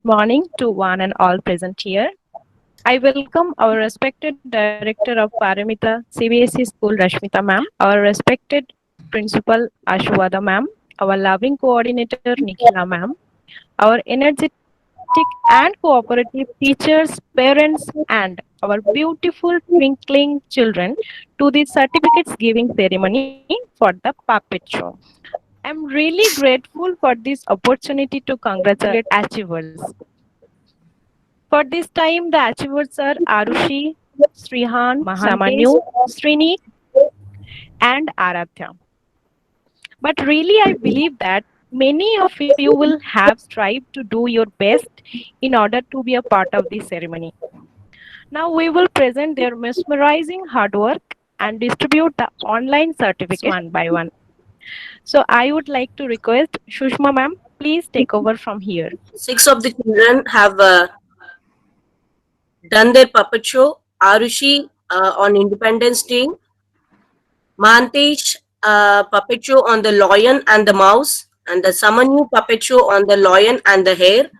morning to one and all present here. I welcome our respected Director of Paramita CBSE School Rashmita ma'am, our respected Principal Ashwada ma'am, our loving coordinator Nikhila ma'am, our energetic and cooperative teachers, parents, and our beautiful twinkling children to the certificates giving ceremony for the puppet show. I'm really grateful for this opportunity to congratulate achievers. For this time, the achievers are Arushi, Srihan, Samanyu, Srini, and Aradhya. But really, I believe that many of you will have strived to do your best in order to be a part of this ceremony. Now we will present their mesmerizing hard work and distribute the online certificates one by one. So I would like to request Shushma ma'am, please take over from here. Six of the children have done their puppet show. Arushi on Independence Day, Mantesh puppet show on the lion and the mouse, and the Samanyu puppet show on the lion and the hare.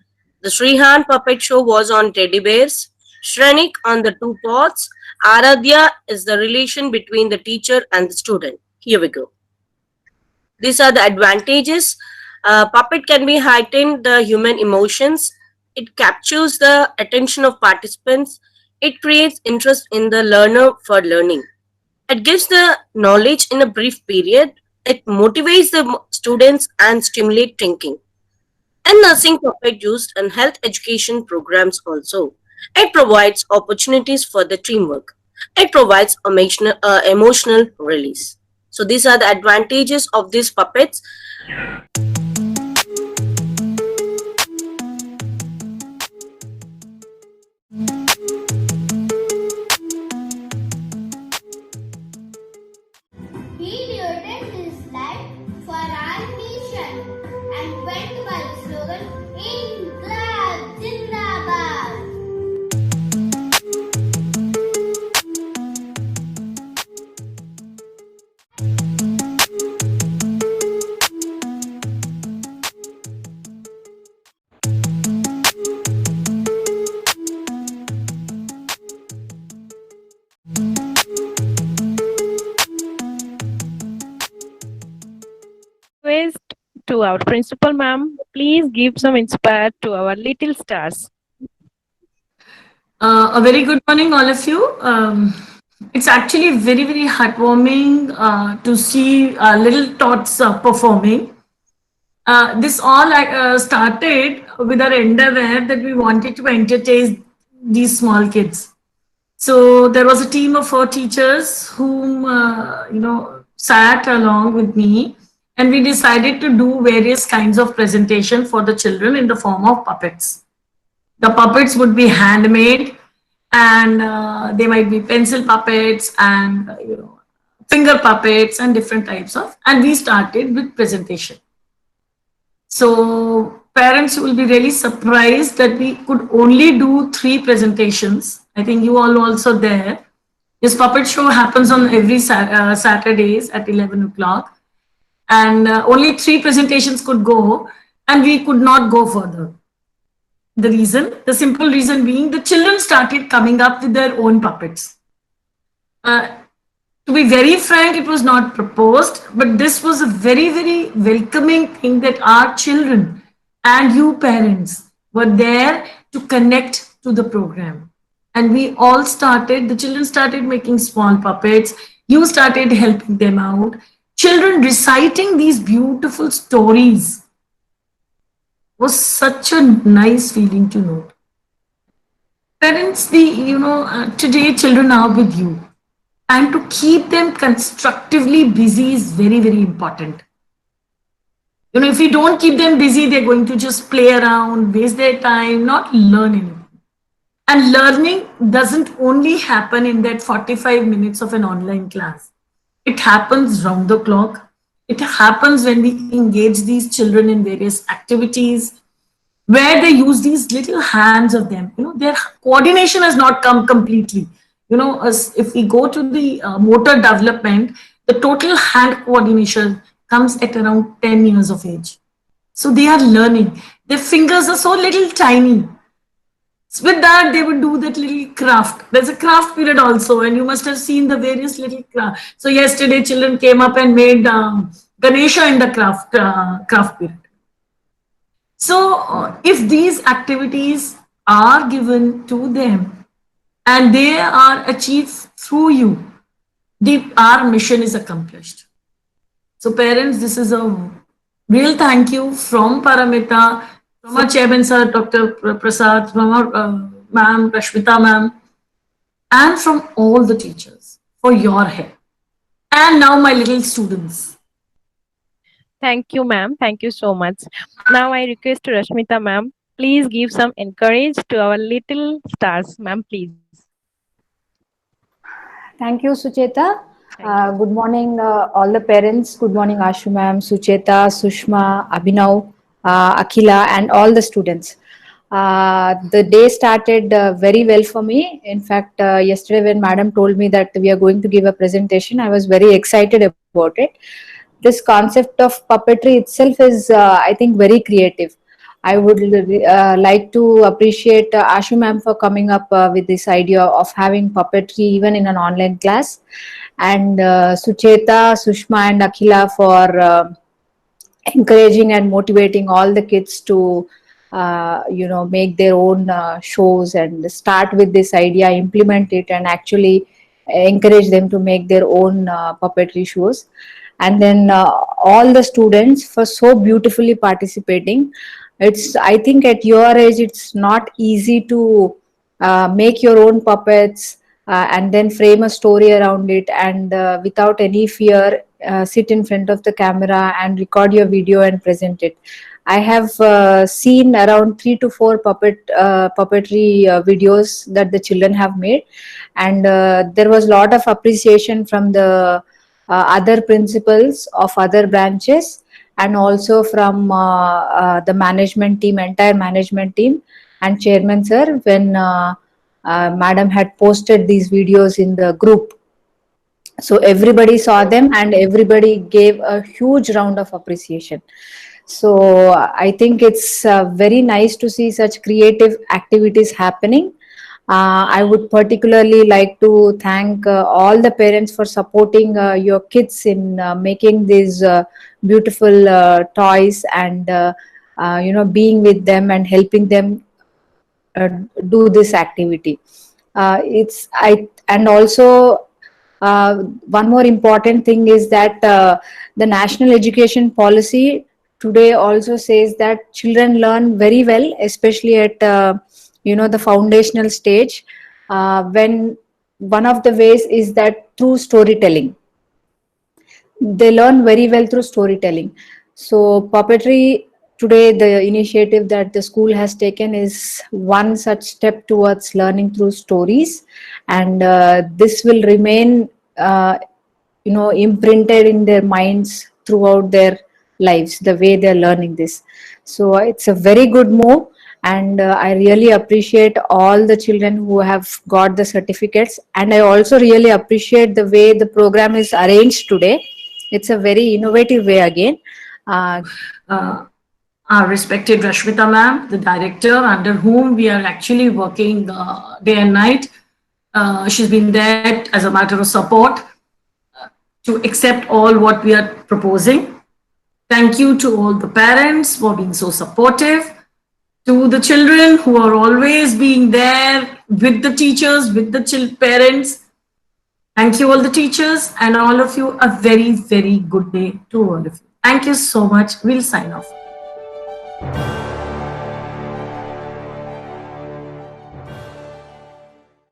The Srihan puppet show was on teddy bears. Shrenik on the two pots. Aradhya is the relation between the teacher and the student. Here we go. These are the advantages. Puppet can be heightened the human emotions. It captures the attention of participants. It creates interest in the learner for learning. It gives the knowledge in a brief period. It motivates the students and stimulate thinking. And nursing puppet used in health education programs also. It provides opportunities for the teamwork. It provides emotional release. So these are the advantages of these puppets. He devoted his life for our nation and went by the slogan Inqilab Zindabad. Request to our principal ma'am, please give some inspire to our little stars. A very good morning, all of you. It's actually very, very heartwarming to see little tots performing. This all started with our endeavor that we wanted to entertain these small kids. So there was a team of 4 teachers whom sat along with me, and we decided to do various kinds of presentation for the children in the form of puppets. The puppets would be handmade, and they might be pencil puppets and finger puppets and different types of. And we started with presentation. So parents will be really surprised that we could only do 3 presentations. I think you all also there. This puppet show happens on every Saturdays at 11 o'clock. And only 3 presentations could go, and we could not go further. The simple reason being, the children started coming up with their own puppets. To be very frank, it was not proposed, but this was a very, very welcoming thing that our children and you parents were there to connect to the program. And we all the children started making small puppets. You started helping them out. Children reciting these beautiful stories was such a nice feeling to know. Parents, today children are with you, and to keep them constructively busy is very, very important. If you don't keep them busy, they're going to just play around, waste their time, not learn anything. And learning doesn't only happen in that 45 minutes of an online class. It happens round the clock. It happens when we engage these children in various activities where they use these little hands of them. Their coordination has not come completely. If we go to the motor development, the total hand coordination comes at around 10 years of age. So they are learning. Their fingers are so little tiny. So with that, they would do that little craft. There's a craft period also, and you must have seen the various little craft. So yesterday, children came up and made Ganesha in the craft period. So if these activities are given to them and they are achieved through you, our mission is accomplished. So parents, this is a real thank you from Paramita, from our chairman sir, Dr. Prasad, from our ma'am, Rashmita ma'am, and from all the teachers for your help. And now my little students. Thank you, ma'am. Thank you so much. Now I request to Rashmita, ma'am, please give some encourage to our little stars, ma'am, please. Thank you, Sucheta. Thank Good morning, all the parents. Good morning, Ashu ma'am, Sucheta, Sushma, Abhinav, Akhila, and all the students. The day started very well for me. In fact, yesterday when madam told me that we are going to give a presentation, I was very excited about it. This concept of puppetry itself is, I think, very creative. I would like to appreciate Ashu ma'am for coming up with this idea of having puppetry even in an online class, and Sucheta, Sushma, and Akhila for encouraging and motivating all the kids to make their own shows and start with this idea, implement it, and actually encourage them to make their own puppetry shows. And then all the students for so beautifully participating. It's, I think, at your age it's not easy to make your own puppets and then frame a story around it, and without any fear sit in front of the camera and record your video and present it. I have seen around 3 to 4 puppetry videos that the children have made, and there was a lot of appreciation from the other principals of other branches, and also from the management team, entire management team, and chairman sir, when madam had posted these videos in the group. So everybody saw them and everybody gave a huge round of appreciation. So I think it's very nice to see such creative activities happening. I would particularly like to thank all the parents for supporting your kids in making these beautiful toys, and being with them and helping them do this activity. And also one more important thing is that the national education policy today also says that children learn very well, especially at the foundational stage, when one of the ways is that through storytelling. They learn very well through storytelling. So puppetry today, the initiative that the school has taken is one such step towards learning through stories, and this will remain imprinted in their minds throughout their lives, the way they're learning this. So it's a very good move, and I really appreciate all the children who have got the certificates, and I also really appreciate the way the program is arranged today. It's a very innovative way again. Our respected Rashmita ma'am, the director under whom we are actually working day and night. She's been there as a matter of support to accept all what we are proposing. Thank you to all the parents for being so supportive, to the children who are always being there with the teachers, with the parents. Thank you all the teachers, and all of you, a very, very good day to all of you. Thank you so much. We'll sign off.